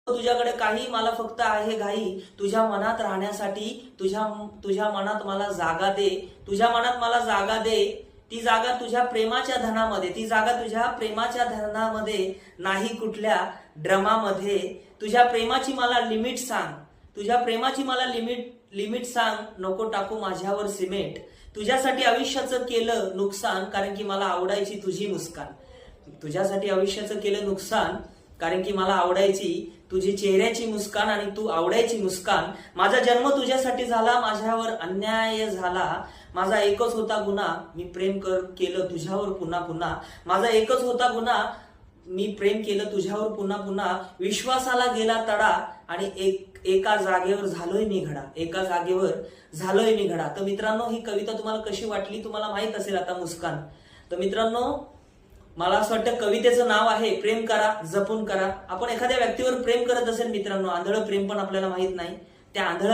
तुझ्याकडे काही, मला फक्त आहे घाई तुझ्या मनात राहण्यासाठी. तुझ्या मनात मला जागा दे, तुझ्या मनात मला जागा दे. ती जागा तुझ्या प्रेमाच्या धनामध्ये, ती जागा तुझ्या प्रेमाच्या धनामध्ये, नाही कुठल्या ड्रमामध्ये. तुझ्या प्रेमाची मला लिमिट सांग, तुझ्या प्रेमाची मला लिमिट सांग. नको टाकू माझ्यावर सिमेंट. तुझ्यासाठी आयुष्याचं केलं नुकसान, कारण की मला आवडायची तुझी मुस्कान. तुझ्यासाठी आयुष्याचं केलं नुकसान, कारण की मला आवडायची तुझी चेहऱ्याची मुस्कान आणि तू आवडायची मुस्कान. माझा जन्म तुझ्यासाठी झाला, माझ्यावर अन्याय झाला. माझा एकच होता गुन्हा, मी प्रेम केलं तुझ्यावर पुन्हा पुन्हा. माझा एकच होता गुन्हा, मी प्रेम केलं तुझ्यावर पुन्हा पुन्हा. विश्वासाला गेला तडा आणि एका जागेवर झालोय मी घडा, एका जागेवर झालोय मी घडा. तर मित्रांनो, ही कविता तुम्हाला कशी वाटली तुम्हाला माहित असेल आता, मुस्कान. तर मित्रांनो, मला असं वाटतं कवितेचं नाव आहे प्रेम करा जपून करा. आपण एखाद्या व्यक्तीवर प्रेम करत असेल मित्रांनो, आंधळं प्रेम पण आपल्याला माहित नाही, त्या आंधळ्या